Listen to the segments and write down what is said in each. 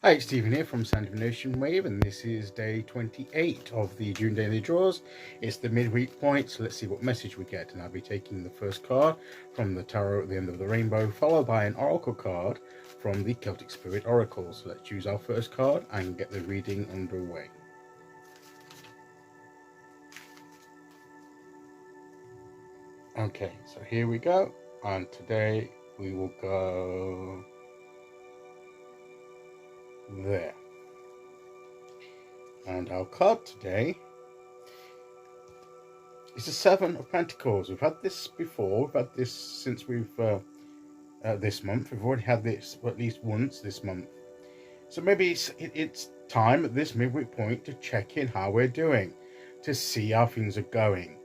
Hi, it's Stephen here from Sound Divination Wave, and this is day 28 of the June Daily Draws. It's the midweek point, so let's see what message we get. And I'll be taking the first card from the Tarot at the End of the Rainbow, followed by an Oracle card from the Celtic Spirit Oracle. So let's choose our first card and get the reading underway. Okay, so here we go, and today we will go there. And our card today is the Seven of Pentacles. We've had this before. We've had this since we've this month. We've already had this at least once this month. So maybe it's time at this midweek point to check in how we're doing, to see how things are going,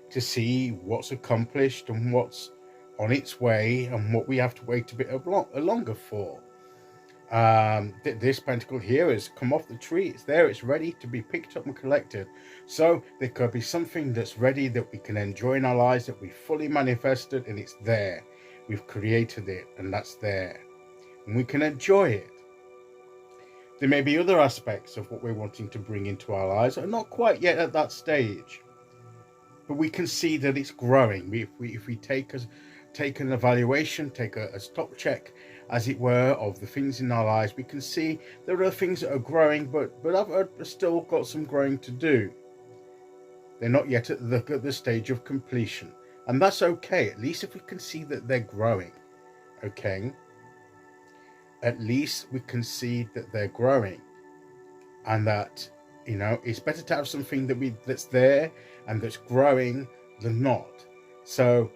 to see what's accomplished and what's on its way and what we have to wait a bit longer for. This pentacle here has come off the tree. It's there. It's ready to be picked up and collected. So there could be something that's ready that we can enjoy in our lives, that we fully manifested, and it's there. We've created it, and that's there, and we can enjoy it. There may be other aspects of what we're wanting to bring into our lives that are not quite yet at that stage, but we can see that it's growing. If we take an evaluation, take a stop check, as it were, of the things in our lives, we can see there are things that are growing, but I've still got some growing to do. They're not yet at the stage of completion, and that's okay. At least if we can see that they're growing, okay? At least we can see that they're growing, and that, you know, it's better to have something that's there and that's growing than not. So,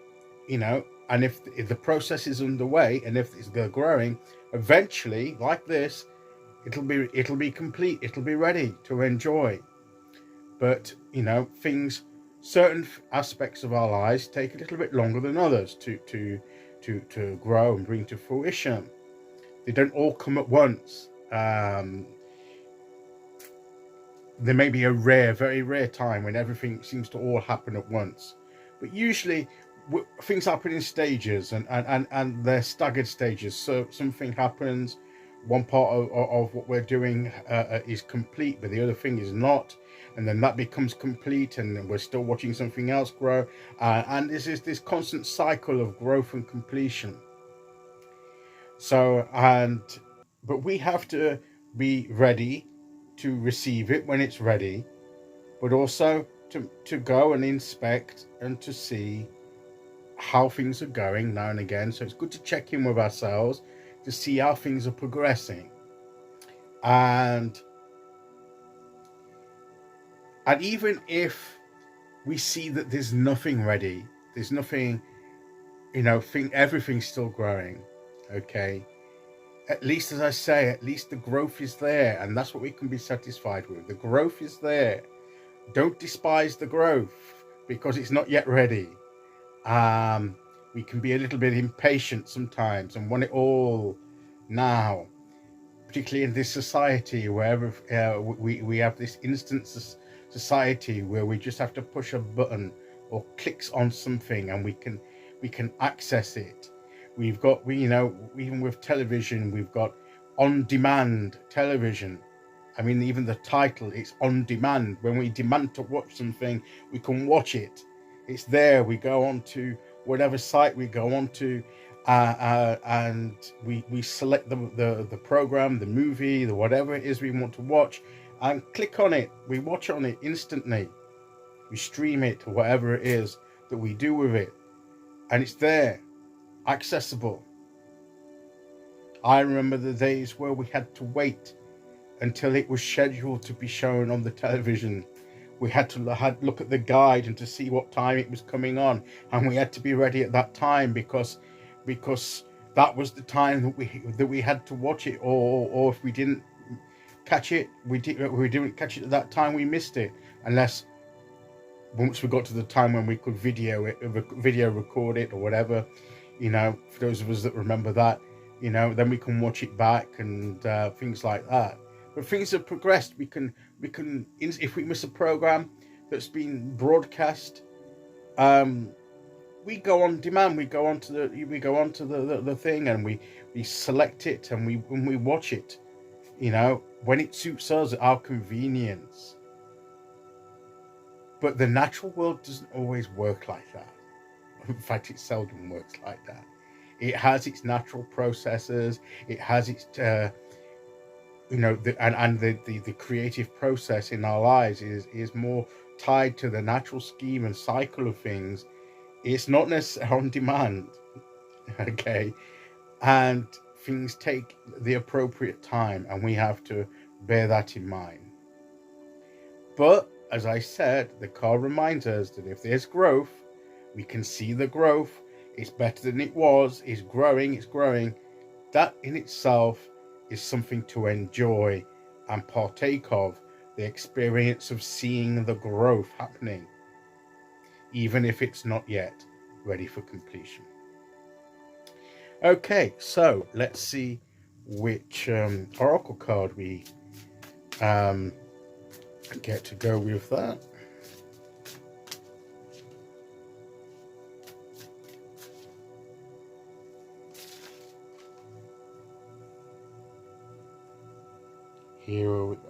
you know, and if the process is underway and if it's growing, eventually, like this, it'll be complete. It'll be ready to enjoy. But, you know, certain aspects of our lives take a little bit longer than others to grow and bring to fruition. They don't all come at once. There may be a very rare time when everything seems to all happen at once, but usually things happen in stages, and they're staggered stages. So something happens, one part of what we're doing is complete, but the other thing is not, and then that becomes complete, and then we're still watching something else grow, and this is this constant cycle of growth and completion. So, but we have to be ready to receive it when it's ready, but also to go and inspect and to see how things are going now and again. So it's good to check in with ourselves to see how things are progressing. And even if we see that there's nothing ready, there's nothing, you know, everything's still growing, okay? At least, as I say, at least the growth is there, and that's what we can be satisfied with. The growth is there. Don't despise the growth because it's not yet ready. We can be a little bit impatient sometimes and want it all now, particularly in this society where we have this instant society where we just have to push a button or clicks on something and we can access it. We've got, you know, even with television, we've got on-demand television. I mean, even the title, it's on demand. When we demand to watch something, we can watch it. It's there. We go on to whatever site we go on to, and we select the program, the movie, the whatever it is we want to watch, and click on it. We watch on it instantly. We stream it, or whatever it is that we do with it, and it's there, accessible. I remember the days where we had to wait until it was scheduled to be shown on the television. We had to look at the guide and to see what time it was coming on, and we had to be ready at that time because that was the time that we had to watch it, or if we didn't catch it, we didn't catch it at that time, we missed it, unless once we got to the time when we could video record it or whatever, you know, for those of us that remember that, you know, then we can watch it back and things like that. But things have progressed. We can if we miss a program that's been broadcast, we go on demand. We go onto the thing, and we select it, and we watch it. when it suits us, our convenience. But the natural world doesn't always work like that. In fact, it seldom works like that. It has its natural processes. It has its, the creative process in our lives is more tied to the natural scheme and cycle of things. It's not necessarily on demand, okay? And things take the appropriate time, and we have to bear that in mind. But as I said, the card reminds us that if there's growth, we can see the growth. It's better than it was. It's growing. That in itself is something to enjoy and partake of, the experience of seeing the growth happening, even if it's not yet ready for completion. Okay, so let's see which oracle card we get to go with that. Here we go.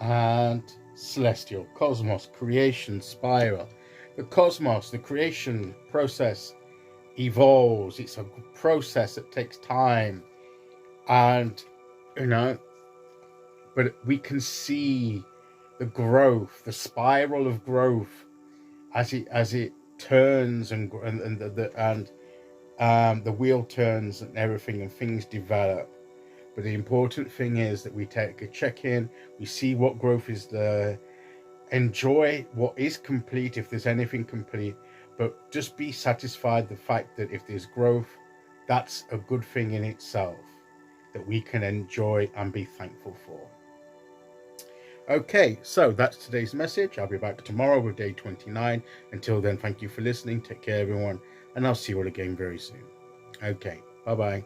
And celestial, cosmos, creation, spiral. The cosmos, the creation process evolves. It's a process that takes time. And, but we can see the growth, the spiral of growth as it turns and the wheel turns and everything, and things develop. But the important thing is that we take a check-in, we see what growth is there, enjoy what is complete if there's anything complete, but just be satisfied the fact that if there's growth, that's a good thing in itself that we can enjoy and be thankful for. Okay, so that's today's message. I'll be back tomorrow with day 29. Until then, thank you for listening. Take care, everyone, and I'll see you all again very soon. Okay, bye-bye.